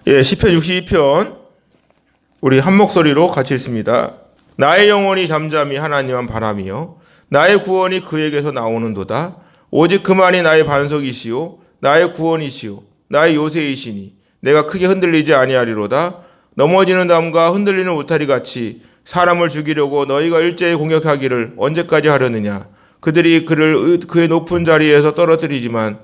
예, 시편 62편 우리 한 목소리로 같이 읽습니다. 나의 영혼이 잠잠히 하나님만 바라며 나의 구원이 그에게서 나오는도다. 오직 그만이 나의 반석이시요 나의 구원이시요 나의 요새이시니 내가 크게 흔들리지 아니하리로다. 넘어지는 담과 흔들리는 울타리 같이 사람을 죽이려고 너희가 일제히 공격하기를 언제까지 하려느냐. 그들이 그를 그의 높은 자리에서 떨어뜨리지만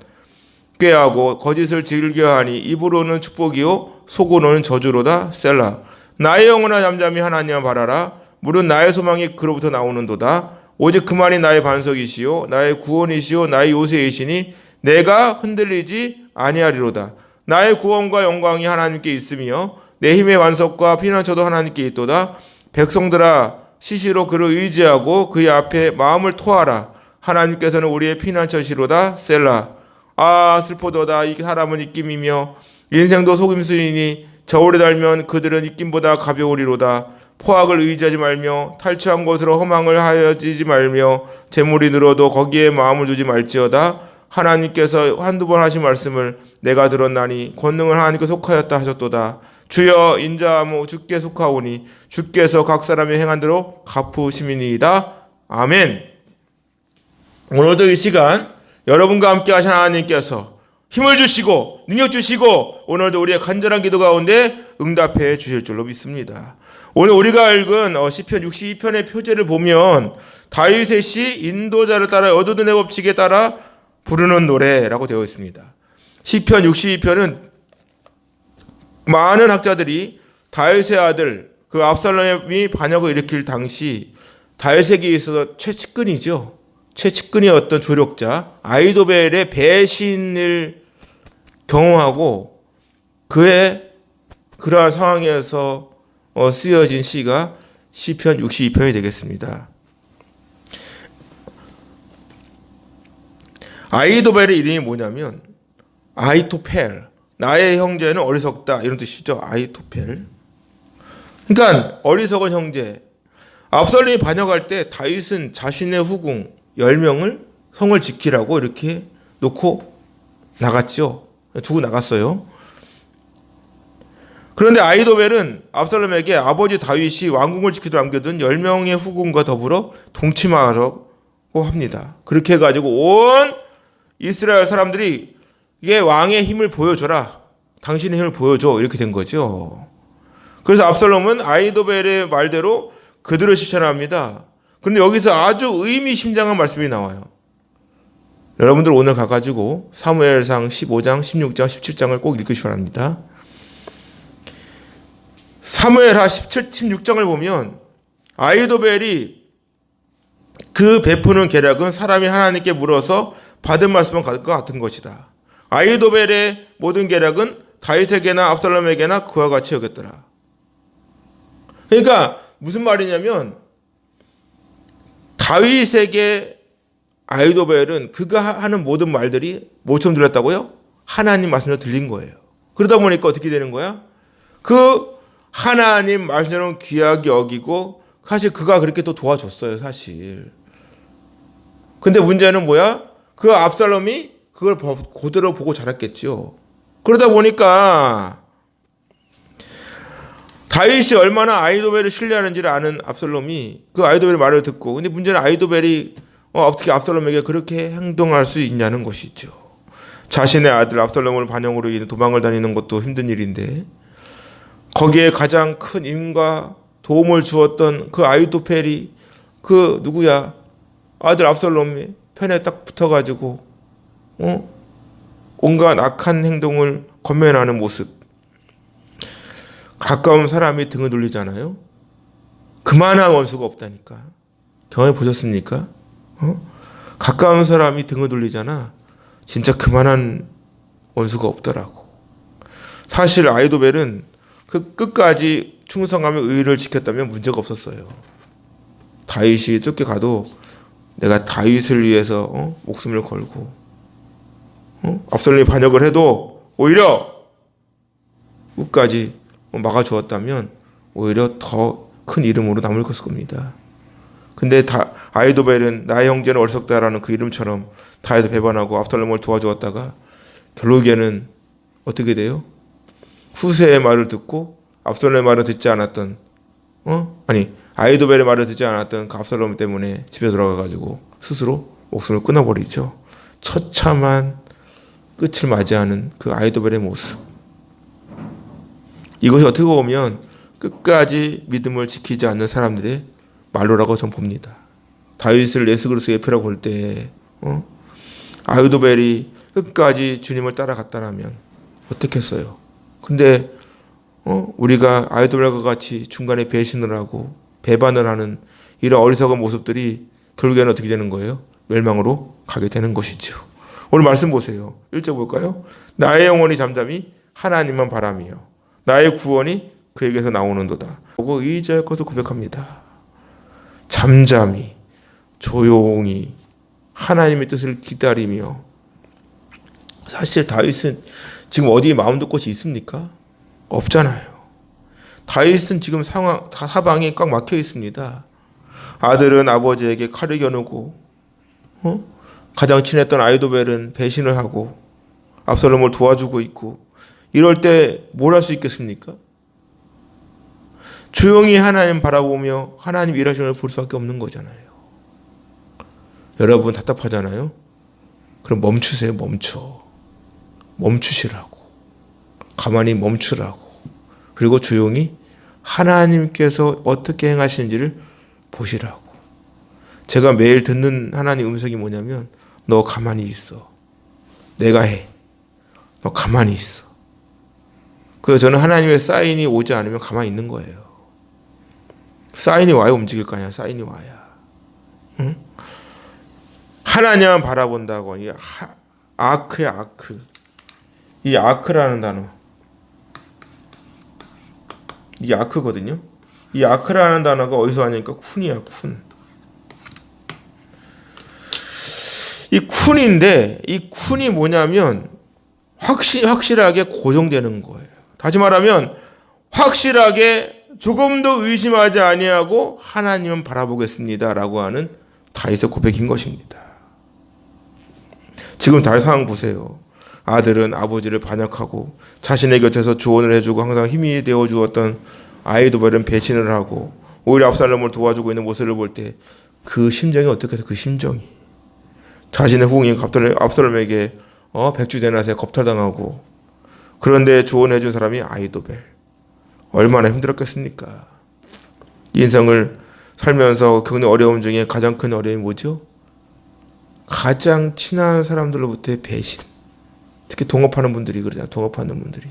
꾀하고 거짓을 즐겨하니 입으로는 축복이요 속으로는 저주로다. 셀라. 나의 영혼아 잠잠히 하나님만 바라라. 물은 나의 소망이 그로부터 나오는도다. 오직 그만이 나의 반석이시요 나의 구원이시요 나의 요새이시니 내가 흔들리지 아니하리로다. 나의 구원과 영광이 하나님께 있으며 내 힘의 완석과 피난처도 하나님께 있도다. 백성들아 시시로 그를 의지하고 그의 앞에 마음을 토하라. 하나님께서는 우리의 피난처시로다. 셀라. 아 슬프도다. 이 사람은 입김이며 인생도 속임수이니 저울에 달면 그들은 입김보다 가벼우리로다. 포악을 의지하지 말며 탈취한 것으로 허망을 하여지지 말며 재물이 늘어도 거기에 마음을 두지 말지어다. 하나님께서 한두 번 하신 말씀을 내가 들었나니 권능은 하나님께 속하였다 하셨도다. 주여 인자하모 주께 속하오니 주께서 각 사람의 행한 대로 갚으심이니이다. 아멘. 오늘도 이 시간 여러분과 함께 하신 하나님께서 힘을 주시고 능력 주시고 오늘도 우리의 간절한 기도 가운데 응답해 주실 줄로 믿습니다. 오늘 우리가 읽은 시편 62편의 표제를 보면 다윗의 시 인도자를 따라 얻어둔의 법칙에 따라 부르는 노래라고 되어 있습니다. 시편 62편은 많은 학자들이 다윗의 아들 그 압살롬이 반역을 일으킬 당시 다윗에게 있어서 최측근이죠. 최측근이었던 조력자 아히도벨의 배신을 경험하고 그의 그러한 상황에서 쓰여진 시가 시편 62편이 되겠습니다. 아히도벨의 이름이 뭐냐면 아히토펠, 나의 형제는 어리석다 이런 뜻이죠. 아히토펠. 그러니까 어리석은 형제. 압살롬이 반역할 때 다윗은 자신의 후궁 10명을 성을 지키라고 이렇게 놓고 나갔죠. 두고 나갔어요. 그런데 아히도벨은 압살롬에게 아버지 다윗이 왕궁을 지키도록 남겨둔 10명의 후궁과 더불어 동침하라고 합니다. 그렇게 해가지고 온 이스라엘 사람들이 이게 왕의 힘을 보여줘라. 당신의 힘을 보여줘. 이렇게 된 거죠. 그래서 압살롬은 아히도벨의 말대로 그들을 실천합니다. 그런데 여기서 아주 의미심장한 말씀이 나와요. 여러분들 오늘 가가지고 사무엘상 15장, 16장, 17장을 꼭 읽으시기 바랍니다. 사무엘하 17, 16장을 보면 아히도벨이 그 베푸는 계략은 사람이 하나님께 물어서 받은 말씀은 같은 것이다. 아히도벨의 모든 계략은 다윗에게나 압살롬에게나 그와 같이 여겼더라. 그러니까 무슨 말이냐면 다윗에게 아히도벨은 그가 하는 모든 말들이 뭐처럼 들렸다고요? 하나님 말씀으로 들린 거예요. 그러다 보니까 어떻게 되는 거야? 그 하나님 말씀처럼 귀하게 여기고 사실 그가 그렇게 또 도와줬어요. 사실. 근데 문제는 뭐야? 그 압살롬이 그걸 그대로 보고 자랐겠지요. 그러다 보니까 다윗이 얼마나 아히도벨을 신뢰하는지를 아는 압살롬이 그 아히도벨의 말을 듣고 근데 문제는 아히도벨이 어떻게 압살롬에게 그렇게 행동할 수 있냐는 것이죠. 자신의 아들 압살롬을 반역으로 인해 도망을 다니는 것도 힘든 일인데 거기에 가장 큰 힘과 도움을 주었던 그 아히토펠이 그 누구야? 아들 압살롬의 편에 딱 붙어가지고 온갖 악한 행동을 건면하는 모습. 가까운 사람이 등을 돌리잖아요. 그만한 원수가 없다니까. 경험해 보셨습니까? 가까운 사람이 등을 돌리잖아. 진짜 그만한 원수가 없더라고. 사실 아히도벨은 그 끝까지 충성하며 의를 지켰다면 문제가 없었어요. 다윗이 쫓겨가도 내가 다윗을 위해서 목숨을 걸고 압살롬이 반역을 해도 오히려 끝까지 막아주었다면 오히려 더 큰 이름으로 남을 것일 겁니다. 근데 아히도벨은 나의 형제는 어리석다라는 그 이름처럼 다윗을 배반하고 압살롬을 도와주었다가 결국에는 어떻게 돼요? 후세의 말을 듣고 압살롬의 말을 듣지 않았던 아히도벨의 말을 듣지 않았던 그 압살롬 때문에 집에 돌아가가지고 스스로 목숨을 끊어버리죠. 처참한 끝을 맞이하는 그 아히도벨의 모습. 이것이 어떻게 보면 끝까지 믿음을 지키지 않는 사람들의 말로라고 저는 봅니다. 다윗을 예수 그리스도의 표라고 볼 때 아히도벨이 끝까지 주님을 따라갔다라면 어떻겠어요? 근데 우리가 아히도벨과 같이 중간에 배신을 하고 배반을 하는 이런 어리석은 모습들이 결국에는 어떻게 되는 거예요? 멸망으로 가게 되는 것이죠. 오늘 말씀 보세요. 1절 볼까요? 나의 영혼이 잠잠히 하나님만 바라며 나의 구원이 그에게서 나오는도다. 보고 의지할 것을 고백합니다. 잠잠히 조용히 하나님의 뜻을 기다리며. 사실 다윗은 지금 어디에 마음 둘 곳이 있습니까? 없잖아요. 다윗은 지금 사방이 꽉 막혀 있습니다. 아들은 아버지에게 칼을 겨누고 가장 친했던 아히도벨은 배신을 하고 압살롬을 도와주고 있고, 이럴 때 뭘 할 수 있겠습니까? 조용히 하나님 바라보며 하나님 일하시는 걸 볼 수밖에 없는 거잖아요. 여러분 답답하잖아요. 그럼 멈추세요. 멈추시라고. 가만히 멈추라고. 그리고 조용히 하나님께서 어떻게 행하시는지를 보시라고. 제가 매일 듣는 하나님 음성이 뭐냐면, 너 가만히 있어. 내가 해. 너 가만히 있어. 그래서 저는 하나님의 사인이 오지 않으면 가만히 있는 거예요. 사인이 와야 움직일 거 아니야. 사인이 와야. 응? 하나님만 바라본다고. 아크야, 아크. 이 아크라는 단어. 이 아크거든요. 이 아크라는 단어가 어디서 하냐니까 쿤이야, 쿤. 이 쿤인데, 이 쿤이 뭐냐면 확실하게 고정되는 거예요. 다시 말하면 확실하게 조금도 의심하지 아니하고 하나님은 바라보겠습니다라고 하는 다윗의 고백인 것입니다. 지금 다윗 상황 보세요. 아들은 아버지를 반역하고 자신의 곁에서 조언을 해주고 항상 힘이 되어 주었던 아히도벨은 배신을 하고 오히려 압살롬을 도와주고 있는 모습을 볼 때 그 심정이 어떻게 해서 그 심정이 자신의 후궁인 압살롬에게 백주대낮에 겁탈당하고, 그런데 조언해 준 사람이 아히도벨. 얼마나 힘들었겠습니까? 인생을 살면서 겪는 어려움 중에 가장 큰 어려움이 뭐죠? 가장 친한 사람들로부터의 배신. 특히 동업하는 분들이 그러잖아요. 동업하는 분들이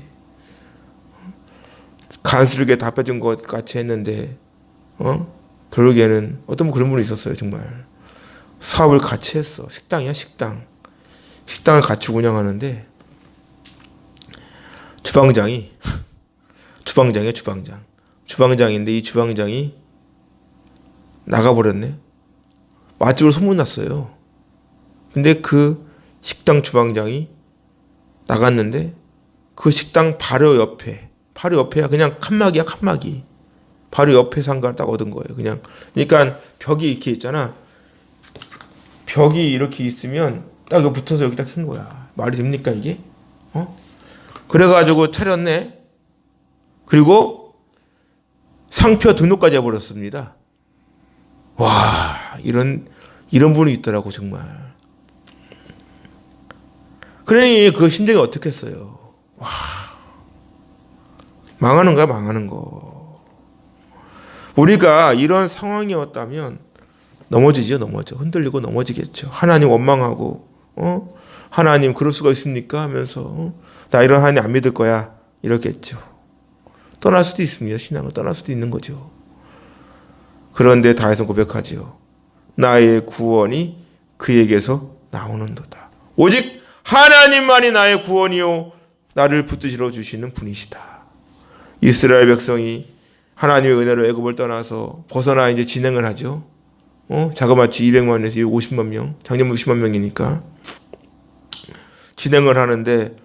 간스럽게 다 빼준 것 같이 했는데 결국에는 어떤 그런 분이 있었어요. 정말 사업을 같이 했어. 식당이야, 식당. 식당을 같이 운영하는데 주방장인데 이 주방장이 나가버렸네. 맛집으로 소문났어요. 근데 그 식당 주방장이 나갔는데 그 식당 바로 옆에야 그냥 칸막이야, 칸막이. 바로 옆에 상가를 딱 얻은 거예요. 그러니까 벽이 이렇게 있잖아. 벽이 이렇게 있으면 딱 여기 붙어서 여기 딱 킨 거야. 말이 됩니까 이게? 그래가지고 차렸네. 그리고 상표 등록까지 해버렸습니다. 와, 이런 분이 있더라고 정말. 그러니 그 심정이 어떻겠어요? 와, 망하는 거야, 망하는 거. 우리가 이런 상황이었다면 넘어지죠. 흔들리고 넘어지겠죠. 하나님 원망하고 하나님 그럴 수가 있습니까? 하면서 나 이런 하나님 안 믿을 거야. 이렇겠죠. 떠날 수도 있습니다. 신앙을 떠날 수도 있는 거죠. 그런데 다윗은 고백하지요. 나의 구원이 그에게서 나오는도다. 오직 하나님만이 나의 구원이요 나를 붙드시러 주시는 분이시다. 이스라엘 백성이 하나님의 은혜로 애굽을 떠나서 벗어나 이제 진행을 하죠. 자그마치 200만에서 250만 명, 작년 60만 명이니까 진행을 하는데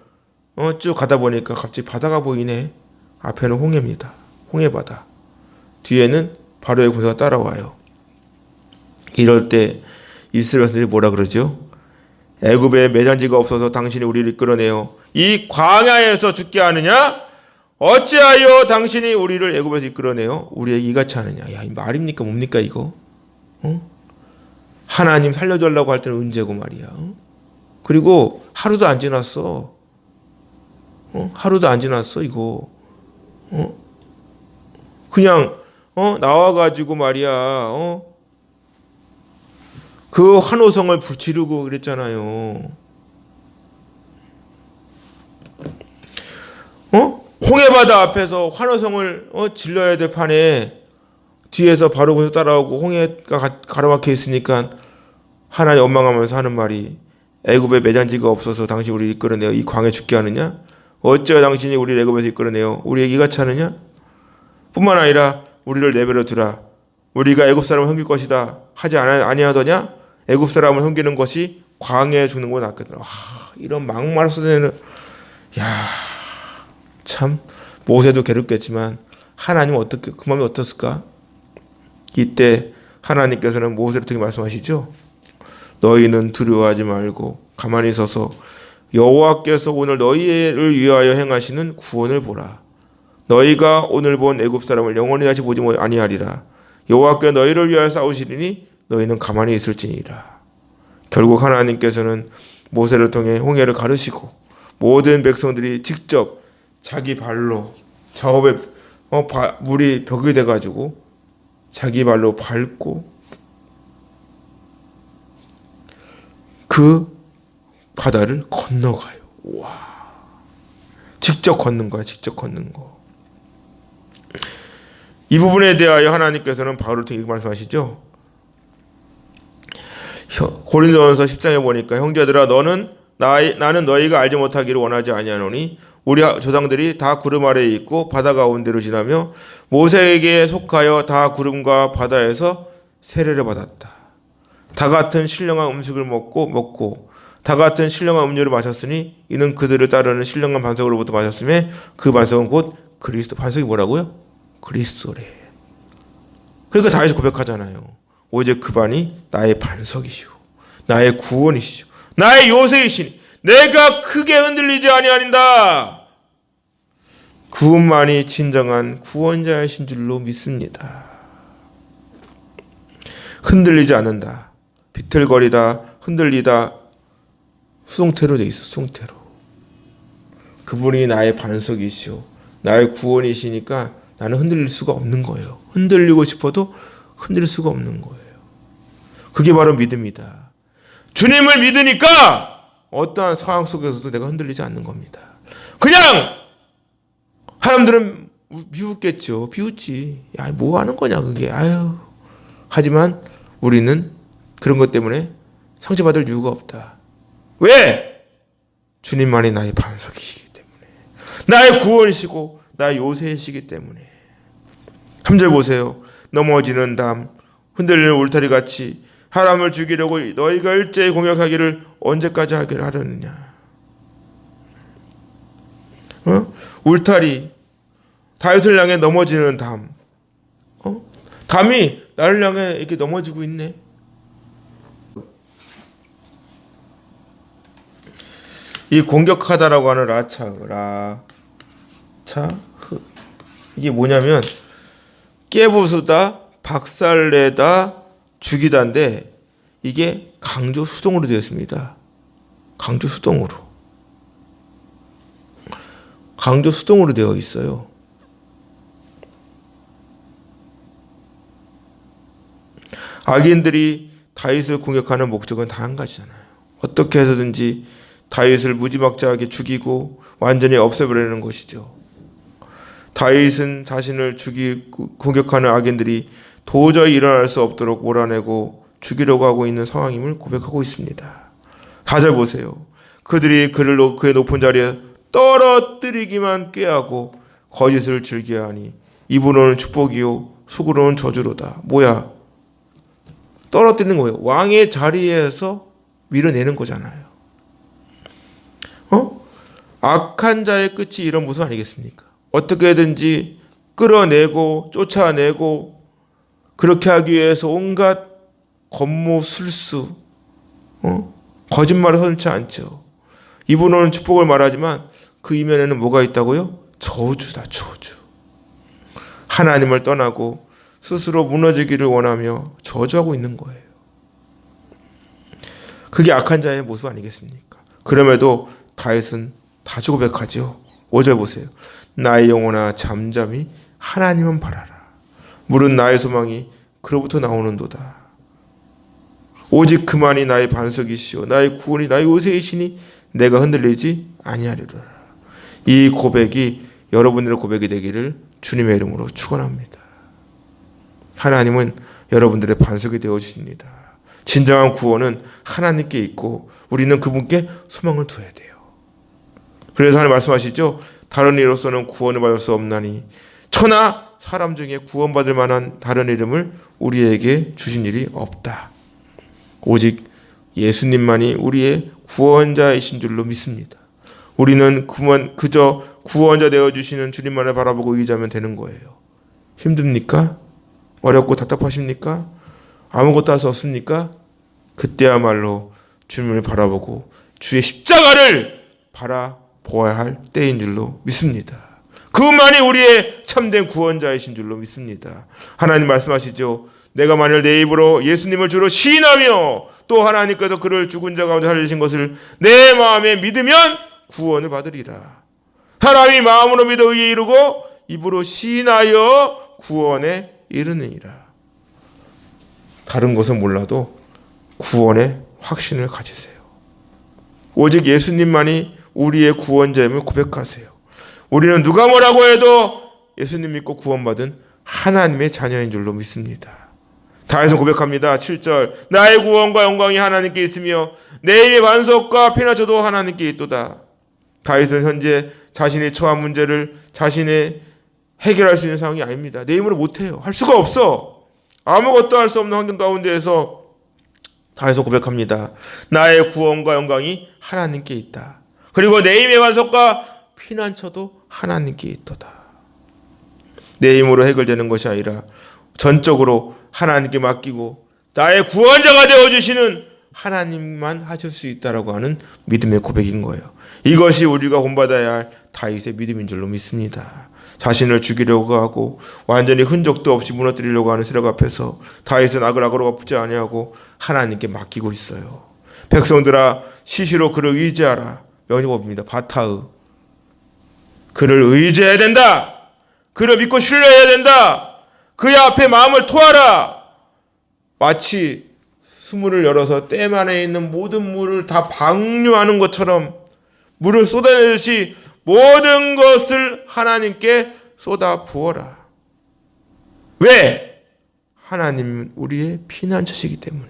쭉 가다 보니까 갑자기 바다가 보이네. 앞에는 홍해입니다. 홍해바다. 뒤에는 바로의 군사가 따라와요. 이럴 때 이스라엘 백성들이 뭐라 그러죠? 애굽에 매장지가 없어서 당신이 우리를 끌어내어 이 광야에서 죽게 하느냐? 어찌하여 당신이 우리를 애굽에서 이끌어내어 우리에게 이같이 하느냐. 야, 이 말입니까 뭡니까 이거? 하나님 살려달라고 할 때는 은재고 말이야. 그리고 하루도 안 지났어. 하루도 안 지났어 이거. 그냥 나와가지고 말이야. 그 환호성을 지르고 그랬잖아요. 홍해바다 앞에서 환호성을 질러야 될 판에 뒤에서 바로 그서 따라오고 홍해가 가로막혀 있으니까 하나님 원망하면서 하는 말이 애굽에 매장지가 없어서 당신이 우리를 이끌어내어 이 광에 죽게 하느냐? 어찌하여 당신이 우리를 애굽에서 이끌어내어 우리에게 이같이 하느냐? 뿐만 아니라 우리를 내버려 두라. 우리가 애굽 사람을 섬길 것이다 하지 아니하더냐? 애굽 사람을 섬기는 것이 광야에 죽는 것보다 낫거든. 이런 막말 쏟아내는 참 모세도 괴롭겠지만 하나님은 어떻게 그 마음이 어떻을까? 이때 하나님께서는 모세를 통해 말씀하시죠. 너희는 두려워하지 말고 가만히 서서 여호와께서 오늘 너희를 위하여 행하시는 구원을 보라. 너희가 오늘 본 애굽 사람을 영원히 다시 보지 아니하리라. 여호와께 너희를 위하여 싸우시리니 너희는 가만히 있을지니라. 결국 하나님께서는 모세를 통해 홍해를 가르시고 모든 백성들이 직접 자기 발로 작업에 물이 벽이 돼가지고 자기 발로 밟고 그 바다를 건너가요. 와, 직접 걷는 거야, 직접 걷는 거. 이 부분에 대하여 하나님께서는 바울을 통해 이렇게 말씀하시죠. 고린도전서 10장에 보니까 형제들아 나는 너희가 알지 못하기를 원하지 아니하노니 우리 조상들이 다 구름 아래에 있고 바다 가운데로 지나며 모세에게 속하여 다 구름과 바다에서 세례를 받았다. 다 같은 신령한 음식을 먹고 다 같은 신령한 음료를 마셨으니 이는 그들을 따르는 신령한 반석으로부터 마셨음에 그 반석은 곧 그리스도. 반석이 뭐라고요? 그리스도래. 그러니까 다윗이 고백하잖아요. 오직 그분이 나의 반석이시오, 나의 구원이시오, 나의 요새이시니 내가 크게 흔들리지 아니하린다. 그분만이 진정한 구원자이신 줄로 믿습니다. 흔들리지 않는다. 비틀거리다, 흔들리다, 수동태로 돼 있어. 수동태로. 그분이 나의 반석이시오, 나의 구원이시니까 나는 흔들릴 수가 없는 거예요. 흔들리고 싶어도 흔들릴 수가 없는 거예요. 그게 바로 믿음이다. 주님을 믿으니까 어떠한 상황 속에서도 내가 흔들리지 않는 겁니다. 그냥 사람들은 비웃겠죠. 비웃지. 야, 뭐 하는 거냐 그게. 아유. 하지만 우리는 그런 것 때문에 상처받을 이유가 없다. 왜? 주님만이 나의 반석이시기 때문에, 나의 구원이시고 나의 요새이시기 때문에. 3절 보세요. 넘어지는 담, 흔들리는 울타리 같이 사람을 죽이려고 너희가 일제히 공격하기를 언제까지 하려느냐. 울타리, 다윗을 향해 넘어지는 담. 담이 나를 향해 이렇게 넘어지고 있네. 이 공격하다라고 하는 이게 뭐냐면 깨부수다, 박살내다, 죽이다인데 이게 강조 수동으로 되어 있습니다. 강조 수동으로 되어 있어요. 악인들이 다윗을 공격하는 목적은 다 한 가지잖아요. 어떻게 해서든지 다윗을 무지막지하게 죽이고 완전히 없애버리는 것이죠. 다윗은 자신을 공격하는 악인들이 도저히 일어날 수 없도록 몰아내고 죽이려고 하고 있는 상황임을 고백하고 있습니다. 4절 보세요. 그들이 그를 그의 높은 자리에 떨어뜨리기만 꾀하고 거짓을 즐겨하니 입으로는 축복이요 속으로는 저주로다. 뭐야? 떨어뜨리는 거예요. 왕의 자리에서 밀어내는 거잖아요. 악한 자의 끝이 이런 모습 아니겠습니까? 어떻게든지 끌어내고 쫓아내고 그렇게 하기 위해서 온갖 권모술수, 거짓말을 선치 않죠. 입으로는 축복을 말하지만 그 이면에는 뭐가 있다고요? 저주다, 저주. 하나님을 떠나고 스스로 무너지기를 원하며 저주하고 있는 거예요. 그게 악한 자의 모습 아니겠습니까? 그럼에도 다윗은 다시 고백하죠. 5절 보세요. 나의 영혼아 잠잠히 하나님은 바라라. 물은 나의 소망이 그로부터 나오는도다. 오직 그만이 나의 반석이시오 나의 구원이 나의 요새이시니 내가 흔들리지 아니하리라. 이 고백이 여러분들의 고백이 되기를 주님의 이름으로 축원합니다. 하나님은 여러분들의 반석이 되어 주십니다. 진정한 구원은 하나님께 있고 우리는 그분께 소망을 둬야 돼요. 그래서 하나님 말씀하시죠. 다른 이로서는 구원을 받을 수 없나니 천하 사람 중에 구원받을 만한 다른 이름을 우리에게 주신 일이 없다. 오직 예수님만이 우리의 구원자이신 줄로 믿습니다. 우리는 그저 구원자 되어주시는 주님만을 바라보고 의지하면 되는 거예요. 힘듭니까? 어렵고 답답하십니까? 아무것도 할 수 없습니까? 그때야말로 주님을 바라보고 주의 십자가를 바라보아야 할 때인 줄로 믿습니다. 그분만이 우리의 참된 구원자이신 줄로 믿습니다. 하나님 말씀하시죠. 내가 만일 내 입으로 예수님을 주로 시인하며 또 하나님께서 그를 죽은 자 가운데 살리신 것을 내 마음에 믿으면 구원을 받으리라. 사람이 마음으로 믿어 의에 이르고 입으로 시인하여 구원에 이르느니라. 다른 것은 몰라도 구원의 확신을 가지세요. 오직 예수님만이 우리의 구원자임을 고백하세요. 우리는 누가 뭐라고 해도 예수님 믿고 구원받은 하나님의 자녀인 줄로 믿습니다. 다윗은 고백합니다. 7절 나의 구원과 영광이 하나님께 있으며 내 입의 반석과 피난처도 하나님께 있도다. 다윗은 현재 자신이 처한 문제를 자신의 해결할 수 있는 상황이 아닙니다. 내 힘으로 못해요. 할 수가 없어. 아무것도 할 수 없는 환경 가운데에서 다윗은 고백합니다. 나의 구원과 영광이 하나님께 있다. 그리고 내 힘의 반석과 피난처도 하나님께 있도다. 내 힘으로 해결되는 것이 아니라 전적으로 하나님께 맡기고 나의 구원자가 되어주시는 하나님만 하실 수 있다라고 하는 믿음의 고백인 거예요. 이것이 우리가 본받아야 할 다윗의 믿음인 줄로 믿습니다. 자신을 죽이려고 하고 완전히 흔적도 없이 무너뜨리려고 하는 세력 앞에서 다윗은 악을 갚지 아니하고 하나님께 맡기고 있어요. 백성들아 시시로 그를 의지하라. 명령법입니다. 바타의 그를 의지해야 된다. 그를 믿고 신뢰해야 된다. 그의 앞에 마음을 토하라. 마치 수문을 열어서 댐 안에 있는 모든 물을 다 방류하는 것처럼 물을 쏟아내듯이 모든 것을 하나님께 쏟아 부어라. 왜? 하나님은 우리의 피난처시기 때문에.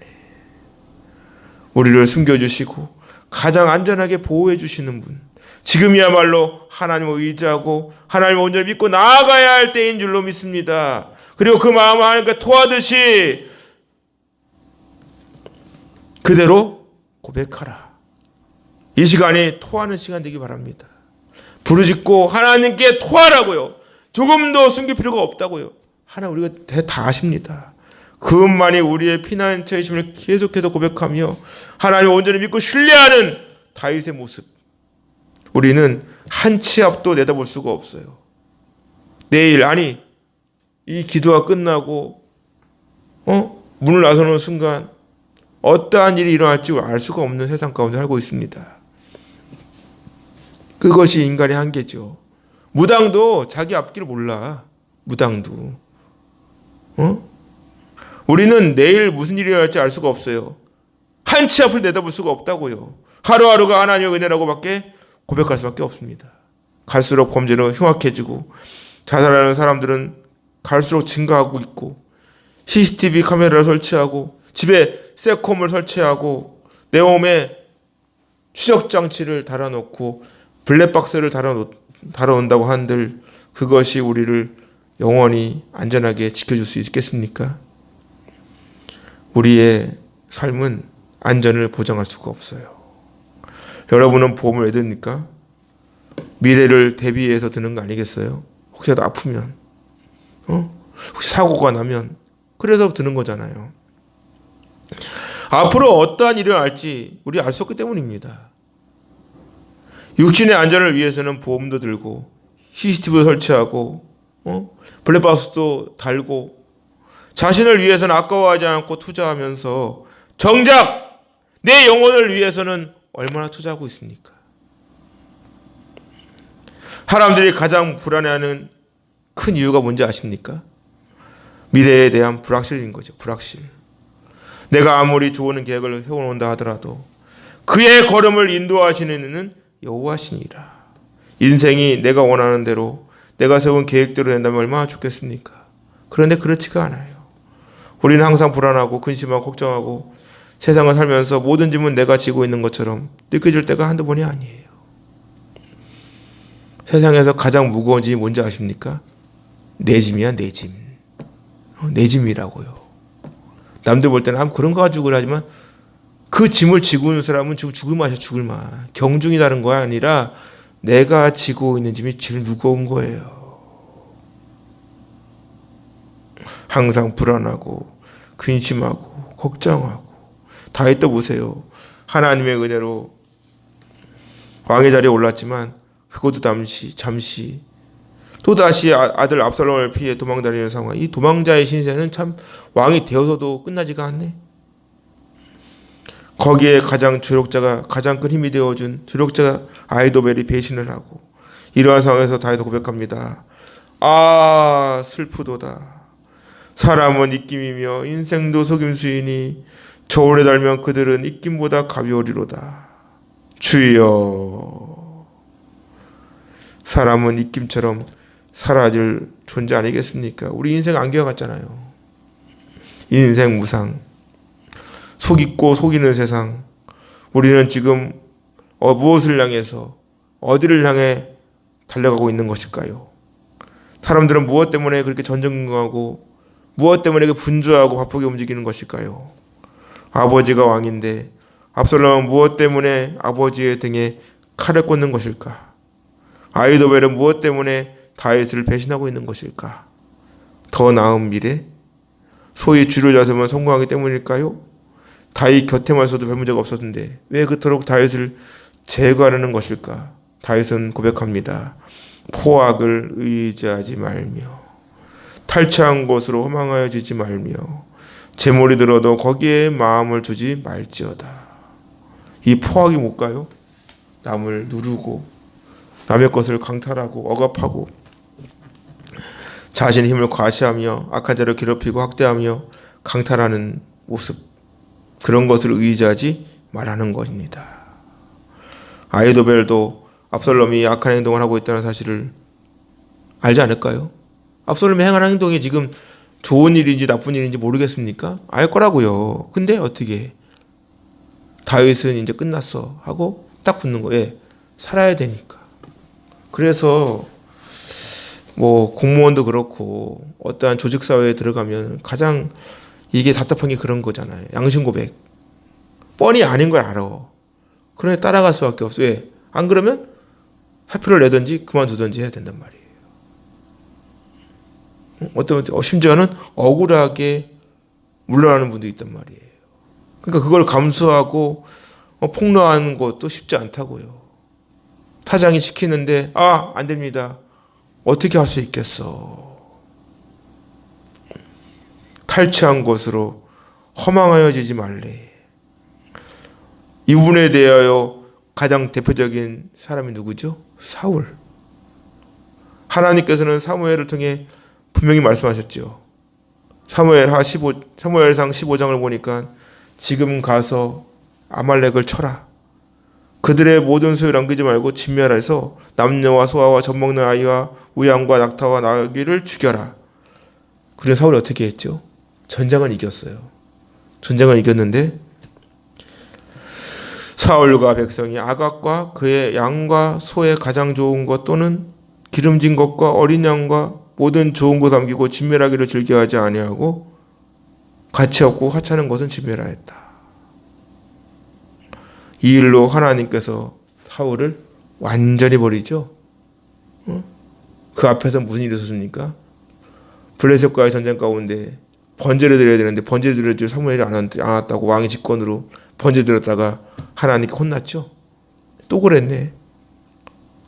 우리를 숨겨주시고 가장 안전하게 보호해 주시는 분. 지금이야말로 하나님을 의지하고 하나님을 온전히 믿고 나아가야 할 때인 줄로 믿습니다. 그리고 그 마음을 하나님께 토하듯이 그대로 고백하라. 이 시간이 토하는 시간 되기 바랍니다. 부르짖고 하나님께 토하라고요. 조금 더 숨길 필요가 없다고요. 하나님 우리가 다 아십니다. 그것만이 우리의 피난처이심을 계속해서 고백하며 하나님을 온전히 믿고 신뢰하는 다윗의 모습. 우리는 한 치 앞도 내다볼 수가 없어요. 내일 아니 이 기도가 끝나고 문을 나서는 순간 어떠한 일이 일어날지 알 수가 없는 세상 가운데 살고 있습니다. 그것이 인간의 한계죠. 무당도 자기 앞길을 몰라. 무당도. 우리는 내일 무슨 일이 일어날지 알 수가 없어요. 한 치 앞을 내다볼 수가 없다고요. 하루하루가 하나님의 은혜라고 밖에 고백할 수밖에 없습니다. 갈수록 범죄는 흉악해지고 자살하는 사람들은 갈수록 증가하고 있고 CCTV 카메라를 설치하고 집에 세콤을 설치하고 내 몸에 추적장치를 달아놓고 블랙박스를 달아놓는다고 한들 그것이 우리를 영원히 안전하게 지켜줄 수 있겠습니까? 우리의 삶은 안전을 보장할 수가 없어요. 여러분은 보험을 왜 듭니까? 미래를 대비해서 드는 거 아니겠어요? 혹시라도 아프면 혹시 사고가 나면 그래서 드는 거잖아요. 앞으로 어떠한 일이 일어날지 우리 알 수 없기 때문입니다. 육신의 안전을 위해서는 보험도 들고 CCTV 설치하고 블랙박스도 달고 자신을 위해서는 아까워하지 않고 투자하면서 정작 내 영혼을 위해서는 얼마나 투자하고 있습니까? 사람들이 가장 불안해하는 큰 이유가 뭔지 아십니까? 미래에 대한 불확실인 거죠. 불확실. 내가 아무리 좋은 계획을 세워놓는다 하더라도 그의 걸음을 인도하시는 이는 여호와시니라. 인생이 내가 원하는 대로 내가 세운 계획대로 된다면 얼마나 좋겠습니까? 그런데 그렇지가 않아요. 우리는 항상 불안하고 근심하고 걱정하고 세상을 살면서 모든 짐은 내가 지고 있는 것처럼 느껴질 때가 한두 번이 아니에요. 세상에서 가장 무거운 짐이 뭔지 아십니까? 내 짐이야, 내 짐. 내 짐이라고요. 남들 볼 때는 그런 거 가지고 그러지만 그 짐을 지고 있는 사람은 죽을 맛이야, 죽을 맛. 경중이 다른 거 아니라 내가 지고 있는 짐이 제일 무거운 거예요. 항상 불안하고 근심하고 걱정하고 다윗도 보세요. 하나님의 은혜로 왕의 자리에 올랐지만 그것도 잠시 또다시 아들 압살롬을 피해 도망다니는 상황. 이 도망자의 신세는 참 왕이 되어서도 끝나지가 않네. 거기에 가장 큰 힘이 되어준 조력자가 아히도벨이 배신을 하고 이러한 상황에서 다윗도 고백합니다. 아 슬프도다. 사람은 입김이며 인생도 속임수이니 저울에 달면 그들은 입김보다 가벼우리로다. 주여. 사람은 입김처럼 사라질 존재 아니겠습니까? 우리 인생 안개와 같잖아요. 인생 무상. 속이고 속이는 세상. 우리는 지금 무엇을 향해서 어디를 향해 달려가고 있는 것일까요? 사람들은 무엇 때문에 그렇게 전전긍긍하고 무엇 때문에 이렇게 분주하고 바쁘게 움직이는 것일까요? 아버지가 왕인데 압살롬은 무엇 때문에 아버지의 등에 칼을 꽂는 것일까? 아히도벨은 무엇 때문에 다윗을 배신하고 있는 것일까? 더 나은 미래? 소위 쥐를 잡으면 성공하기 때문일까요? 다윗 곁에만 있어도 별 문제가 없었는데 왜 그토록 다윗을 제거하려는 것일까? 다윗은 고백합니다. 포악을 의지하지 말며 탈취한 것으로 허망하여지지 말며 재물이 들어도 거기에 마음을 두지 말지어다. 이 포악이 뭘까요? 남을 누르고 남의 것을 강탈하고 억압하고 자신의 힘을 과시하며 악한 자를 괴롭히고 학대하며 강탈하는 모습, 그런 것을 의지하지 말라는 것입니다. 아히도벨도 압살롬이 악한 행동을 하고 있다는 사실을 알지 않을까요? 압살롬이 행하는 행동이 지금 좋은 일인지 나쁜 일인지 모르겠습니까? 알 거라고요. 근데 어떻게 다윗은 이제 끝났어 하고 딱 붙는 거예요. 살아야 되니까. 그래서 뭐 공무원도 그렇고 어떠한 조직 사회에 들어가면 가장 이게 답답한 게 그런 거잖아요. 양심 고백. 뻔히 아닌 걸 알아. 그러니 따라갈 수밖에 없어. 왜? 안 그러면 사표를 내든지 그만두든지 해야 된단 말이에요. 심지어는 억울하게 물러나는 분도 있단 말이에요. 그러니까 그걸 감수하고 폭로하는 것도 쉽지 않다고요. 타장이 시키는데 안 됩니다. 어떻게 할 수 있겠어. 탈취한 것으로 허망하여지지 말래. 이분에 대하여 가장 대표적인 사람이 누구죠? 사울. 하나님께서는 사무엘을 통해 분명히 말씀하셨죠. 사무엘상 15장을 보니까 지금 가서 아말렉을 쳐라. 그들의 모든 소유를 남기지 말고 진멸해서 남녀와 소아와 젖먹는 아이와 우양과 낙타와 나귀를 죽여라. 그래서 사울이 어떻게 했죠? 전쟁을 이겼어요. 전쟁을 이겼는데 사울과 백성이 아각과 그의 양과 소의 가장 좋은 것 또는 기름진 것과 어린 양과 모든 좋은 것 남기고 진멸하기를 즐겨하지 아니하고 가치 없고 하찮은 것은 진멸하였다. 이 일로 하나님께서 사울을 완전히 버리죠. 그 앞에서 무슨 일이 있었습니까? 블레셋과의 전쟁 가운데 번제를 드려야 되는데 번제 드려줄 사무엘이 안 왔다고 왕의 직권으로 번제 드렸다가 하나님께 혼났죠. 또 그랬네.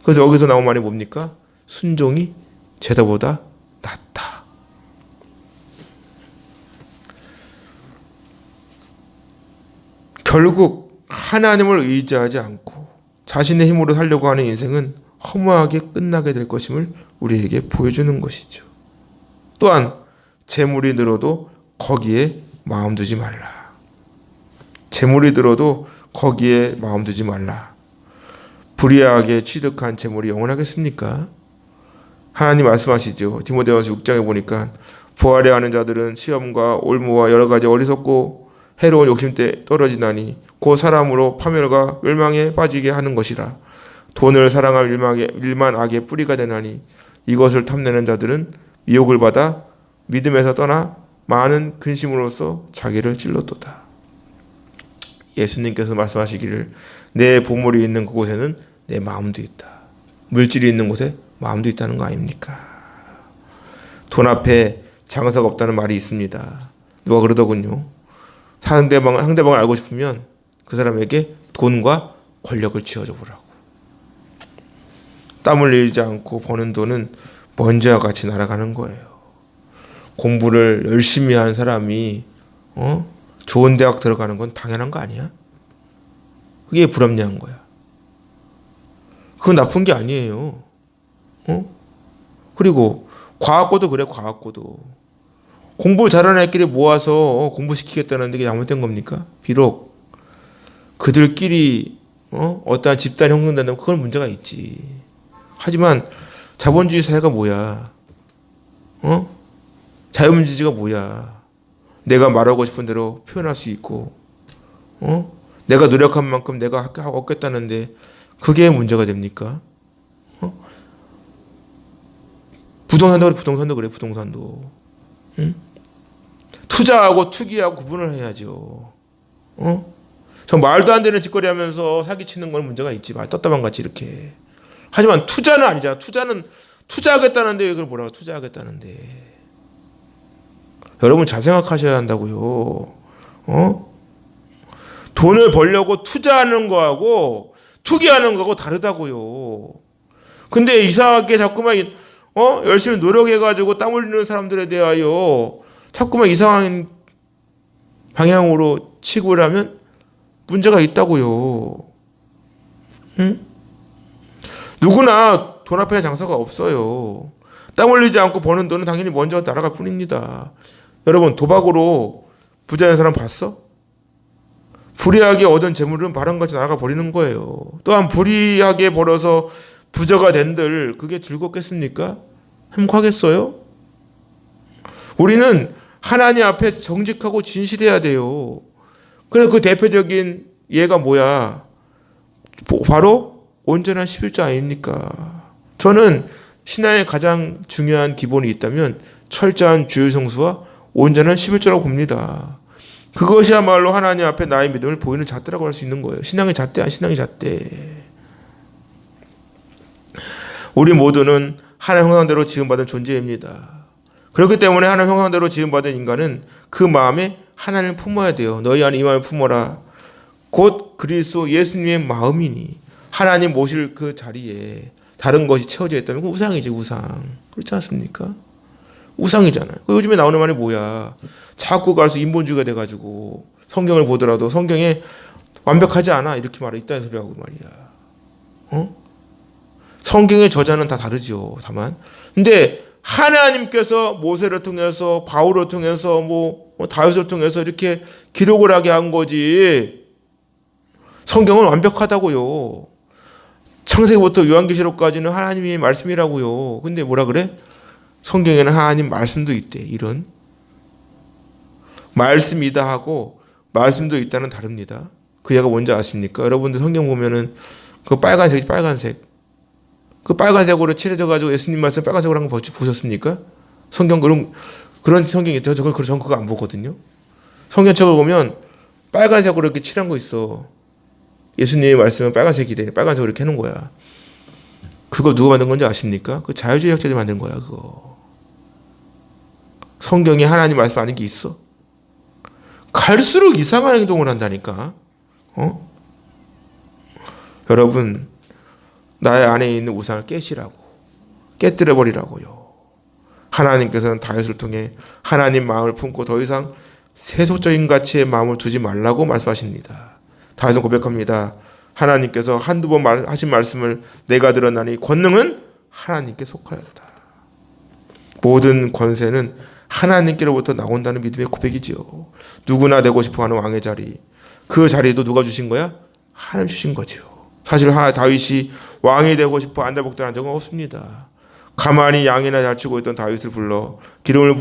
그래서 여기서 나온 말이 뭡니까? 순종이 제사보다 낫다. 결국 하나님을 의지하지 않고 자신의 힘으로 살려고 하는 인생은 허무하게 끝나게 될 것임을 우리에게 보여주는 것이죠. 또한 재물이 늘어도 거기에 마음 두지 말라. 재물이 들어도 거기에 마음 두지 말라. 불의하게 취득한 재물이 영원하겠습니까? 하나님 말씀하시죠. 디모데전서 6장에 보니까 부활해 하는 자들은 시험과 올무와 여러 가지 어리석고 해로운 욕심 때 떨어지나니 곧 사람으로 파멸과 멸망에 빠지게 하는 것이라. 돈을 사랑할 일만 악의 뿌리가 되나니 이것을 탐내는 자들은 미혹을 받아 믿음에서 떠나 많은 근심으로써 자기를 찔렀도다. 예수님께서 말씀하시기를 내 보물이 있는 그곳에는 내 마음도 있다. 물질이 있는 곳에 마음도 있다는 거 아닙니까? 돈 앞에 장사가 없다는 말이 있습니다. 누가 그러더군요. 상대방을 알고 싶으면 그 사람에게 돈과 권력을 쥐어줘 보라고. 땀을 흘리지 않고 버는 돈은 먼지와 같이 날아가는 거예요. 공부를 열심히 하는 사람이 좋은 대학 들어가는 건 당연한 거 아니야? 그게 불합리한 거야. 그건 나쁜 게 아니에요. 그리고 과학고도 그래. 과학고도 공부 잘하는 애끼리 모아서 공부시키겠다는 게 잘못된 겁니까? 비록 그들끼리 어떠한 집단이 형성된다면 그건 문제가 있지. 하지만 자본주의 사회가 뭐야? 자유민주주의가 뭐야? 내가 말하고 싶은 대로 표현할 수 있고, 내가 노력한 만큼 내가 얻겠다는데 그게 문제가 됩니까? 부동산도 그래. 부동산도. 투자하고 투기하고 구분을 해야죠. 저 말도 안 되는 짓거리 하면서 사기치는 건 문제가 있지. 떴다만 같이 이렇게. 하지만 투자는 아니잖아. 투자는 투자하겠다는데 이걸 뭐라고 투자하겠다는데. 여러분 잘 생각하셔야 한다고요. 돈을 벌려고 투자하는 거하고 투기하는 거하고 다르다고요. 근데 이상하게 자꾸만 열심히 노력해가지고 땀 흘리는 사람들에 대하여 자꾸만 이상한 방향으로 치고를 하면 문제가 있다고요. 누구나 돈 앞에 장사가 없어요. 땀 흘리지 않고 버는 돈은 당연히 먼저 날아갈 뿐입니다. 여러분 도박으로 부자인 사람 봤어? 불의하게 얻은 재물은 바람같이 날아가 버리는 거예요. 또한 불의하게 벌어서 부자가 된들 그게 즐겁겠습니까? 행복하겠어요? 우리는 하나님 앞에 정직하고 진실해야 돼요. 그래서 그 대표적인 예가 뭐야? 바로 온전한 11조 아닙니까? 저는 신앙의 가장 중요한 기본이 있다면 철저한 주일 성수와 온전한 11조라고 봅니다. 그것이야말로 하나님 앞에 나의 믿음을 보이는 잣대라고 할 수 있는 거예요. 신앙의 잣대, 신앙의 잣대. 우리 모두는 하나님 형상대로 지음받은 존재입니다. 그렇기 때문에 하나님 형상대로 지음받은 인간은 그 마음에 하나님을 품어야 돼요. 너희 안에 이 마음을 품어라. 곧 그리스도 예수님의 마음이니 하나님 모실 그 자리에 다른 것이 채워져 있다면 그 우상이지 우상. 그렇지 않습니까? 우상이잖아요. 요즘에 나오는 말이 뭐야. 자꾸 갈수 인본주의가 돼가지고 성경을 보더라도 성경에 완벽하지 않아 이렇게 말해 있다는 소리하고 말이야. 성경의 저자는 다 다르죠. 다만 근데 하나님께서 모세를 통해서 바울을 통해서 다윗을 통해서 이렇게 기록을 하게 한 거지. 성경은 완벽하다고요. 창세기부터 요한계시록까지는 하나님의 말씀이라고요. 근데 뭐라 그래? 성경에는 하나님 말씀도 있대. 이런 말씀이다 하고 말씀도 있다는 다릅니다. 그 얘가 뭔지 아십니까? 여러분들 성경 보면은 그 빨간색이 빨간색. 그 빨간색으로 칠해져 가지고 예수님 말씀 빨간색으로 한 거 보셨습니까? 성경 그런 성경이 있대요. 전 그거 안 보거든요. 성경책을 보면 빨간색으로 이렇게 칠한 거 있어. 예수님의 말씀은 빨간색이래. 빨간색으로 이렇게 해놓은 거야. 그거 누가 만든 건지 아십니까? 그 자유주의 학자들이 만든 거야. 그거. 성경에 하나님 말씀 아닌 게 있어? 갈수록 이상한 행동을 한다니까. 여러분 나의 안에 있는 우상을 깨시라고. 깨뜨려 버리라고요. 하나님께서는 다윗을 통해 하나님 마음을 품고 더 이상 세속적인 가치에 마음을 두지 말라고 말씀하십니다. 다윗은 고백합니다. 하나님께서 한두 번 하신 말씀을 내가 들었나니 권능은 하나님께 속하였다. 모든 권세는 하나님께로부터 나온다는 믿음의 고백이지요. 누구나 되고 싶어하는 왕의 자리, 그 자리도 누가 주신 거야? 하나님 주신 거죠. 사실 다윗이 왕이 되고 싶어 안달복달한 적은 없습니다. 가만히 양이나 잘 치고 있던 다윗을 불러 기름을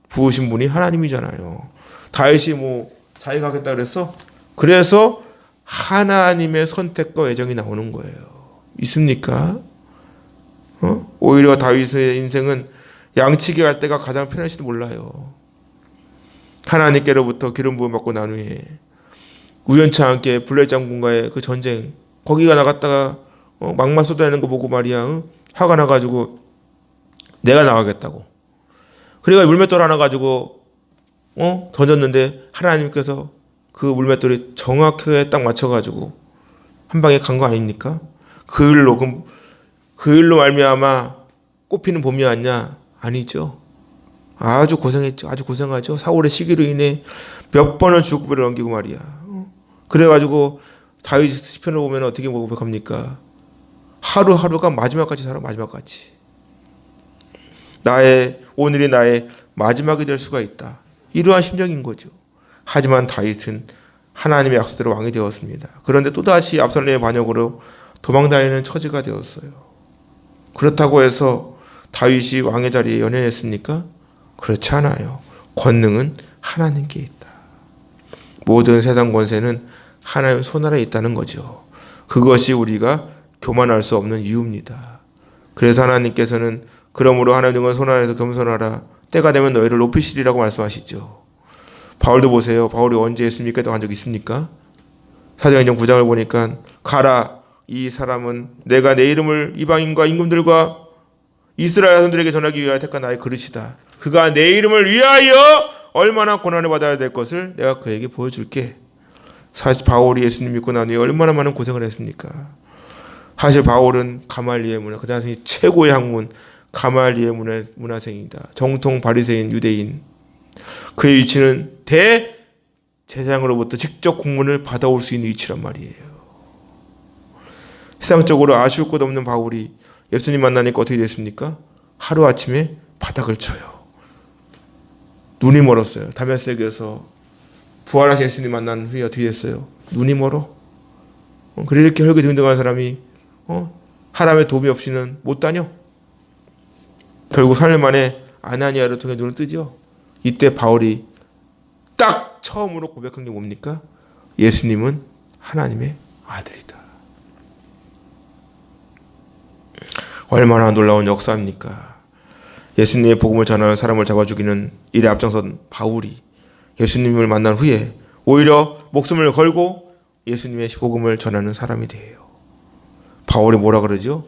부으신 분이 하나님이잖아요. 다윗이 뭐 자기가 하겠다 그랬어? 그래서 하나님의 선택과 애정이 나오는 거예요. 있습니까? 오히려 다윗의 인생은 양치기 할 때가 가장 편할지도 몰라요. 하나님께로부터 기름 부음 받고 난 후에 우연치 않게 블레셋 장군과의 그 전쟁, 거기가 나갔다가 막만 쏟아내는 거 보고 말이야, 화가 나가지고 내가 나가겠다고. 그래가 물맷돌 하나 가지고 던졌는데 하나님께서 그 물맷돌이 정확하게 딱 맞춰가지고 한 방에 간 거 아닙니까? 그 일로 말미암아 꽃피는 봄이 왔냐? 아니죠. 아주 고생했죠. 아주 고생하죠. 사울의 시기로 인해 몇 번을 죽음을 넘기고 말이야. 그래가지고 다윗 시편을 보면 어떻게 고백합니까? 하루하루가 마지막까지 살아. 마지막까지. 오늘이 나의 마지막이 될 수가 있다. 이러한 심정인 거죠. 하지만 다윗은 하나님의 약속대로 왕이 되었습니다. 그런데 또다시 압살롬의 반역으로 도망다니는 처지가 되었어요. 그렇다고 해서 다윗이 왕의 자리에 연연했습니까? 그렇지 않아요. 권능은 하나님께 있다. 모든 세상 권세는 하나님 손 아래에 있다는 거죠. 그것이 우리가 교만할 수 없는 이유입니다. 그래서 하나님께서는 그러므로 하나님은 손 아래에서 겸손하라. 때가 되면 너희를 높이시리라고 말씀하시죠. 바울도 보세요. 바울이 언제 했습니까? 또 한 적 있습니까? 사도행전 9장을 보니까 가라. 이 사람은 내가 내 이름을 이방인과 임금들과 이스라엘 사람들에게 전하기 위하여 택한 나의 그릇이다. 그가 내 이름을 위하여 얼마나 고난을 받아야 될 것을 내가 그에게 보여줄게. 사실 바울이 예수님 믿고 난 후에 얼마나 많은 고생을 했습니까? 사실 바울은 가말리엘 문화, 그 당시 최고의 학문 가말리엘 문화생이다. 정통 바리새인 유대인. 그의 위치는 대제사장으로부터 직접 공문을 받아올 수 있는 위치란 말이에요. 세상적으로 아쉬울 것 없는 바울이 예수님 만나니까 어떻게 됐습니까? 하루아침에 바닥을 쳐요. 눈이 멀었어요. 다메섹에서 부활하신 예수님 만난 후에 어떻게 됐어요? 눈이 멀어. 그래 이렇게 혈기등등한 사람이 하나님의 도움이 없이는 못 다녀. 결국 3일 만에 아나니아를 통해 눈을 뜨죠. 이때 바울이 딱 처음으로 고백한 게 뭡니까? 예수님은 하나님의 아들이다. 얼마나 놀라운 역사입니까? 예수님의 복음을 전하는 사람을 잡아 죽이는 일에 앞장선 바울이 예수님을 만난 후에 오히려 목숨을 걸고 예수님의 복음을 전하는 사람이 돼요. 바울이 뭐라 그러죠?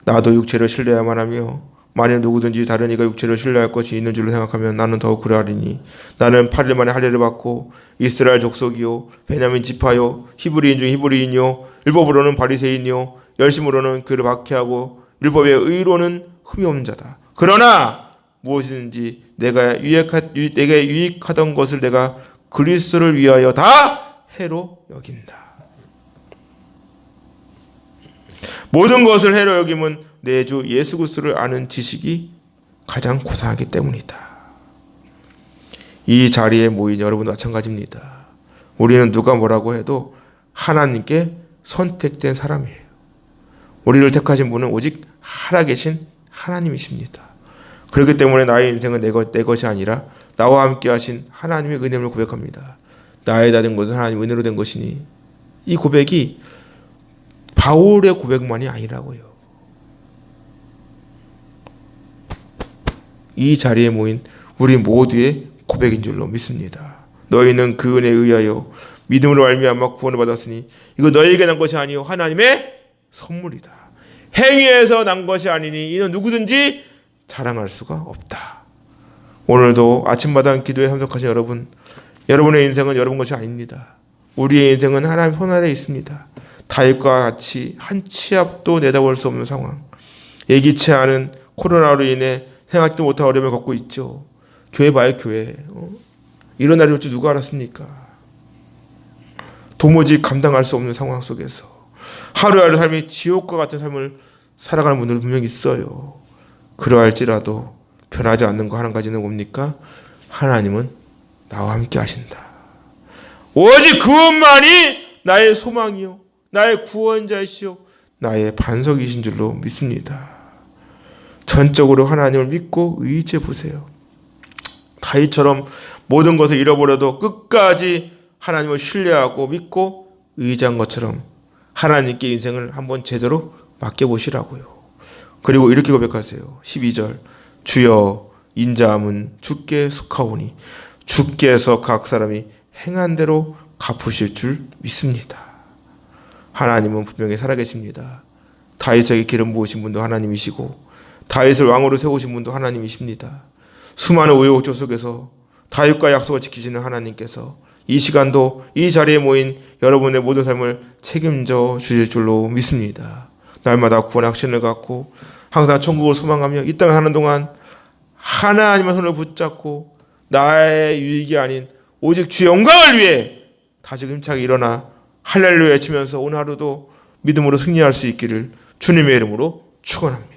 나도 육체를 신뢰해야만 하며 만일 누구든지 다른 이가 육체를 신뢰할 것이 있는 줄로 생각하면 나는 더욱 그러하리니 나는 8일 만에 할례를 받고 이스라엘 족속이요 베냐민 지파요 히브리인 중 히브리인이요 율법으로는 바리새인이요 열심으로는 그를 박해하고 율법의 의로는 흠이 없는 자다. 그러나 무엇이든지 내게 유익하던 것을 내가 그리스도를 위하여 다 해로 여긴다. 모든 것을 해로 여김은 내 주 예수 그리스도를 아는 지식이 가장 고상하기 때문이다. 이 자리에 모인 여러분도 마찬가지입니다. 우리는 누가 뭐라고 해도 하나님께 선택된 사람이에요. 우리를 택하신 분은 오직 살아계신 하나님이십니다. 그렇기 때문에 나의 인생은 내 것이 아니라 나와 함께 하신 하나님의 은혜를 고백합니다. 나에다 된 것은 하나님의 은혜로 된 것이니 이 고백이 바울의 고백만이 아니라고요. 이 자리에 모인 우리 모두의 고백인 줄로 믿습니다. 너희는 그 은혜에 의하여 믿음으로 말미암아 구원을 받았으니 이거 너희에게 난 것이 아니요 하나님의 선물이다. 행위에서 난 것이 아니니 이는 누구든지 자랑할 수가 없다. 오늘도 아침마당 기도에 참석하신 여러분의 인생은 여러분 것이 아닙니다. 우리의 인생은 하나님 손 아래에 있습니다. 다윗과 같이 한 치 앞도 내다볼 수 없는 상황. 예기치 않은 코로나로 인해 생각지도 못한 어려움을 겪고 있죠. 교회 봐요, 교회. 이런 날이 올 줄 누가 알았습니까? 도무지 감당할 수 없는 상황 속에서 하루하루 삶이 지옥과 같은 삶을 살아가는 분들 분명히 있어요. 그러할지라도 변하지 않는 거 한 가지는 뭡니까? 하나님은 나와 함께 하신다. 오직 그분만이 나의 소망이요, 나의 구원자이시요, 나의 반석이신 줄로 믿습니다. 전적으로 하나님을 믿고 의지해 보세요. 다윗처럼 모든 것을 잃어버려도 끝까지 하나님을 신뢰하고 믿고 의지한 것처럼 하나님께 인생을 한번 제대로 맡겨보시라고요. 그리고 이렇게 고백하세요. 12절, 주여 인자함은 주께 속하오니 주께서 각 사람이 행한 대로 갚으실 줄 믿습니다. 하나님은 분명히 살아계십니다. 다윗에게 기름 부으신 분도 하나님이시고 다윗을 왕으로 세우신 분도 하나님이십니다. 수많은 우여곡절 속에서 다윗과 약속을 지키시는 하나님께서 이 시간도 이 자리에 모인 여러분의 모든 삶을 책임져 주실 줄로 믿습니다. 날마다 구원의 확신을 갖고 항상 천국을 소망하며 이 땅을 사는 동안 하나님의 손을 붙잡고 나의 유익이 아닌 오직 주의 영광을 위해 다시금 힘차게 일어나 할렐루야 외치면서 오늘 하루도 믿음으로 승리할 수 있기를 주님의 이름으로 축원합니다.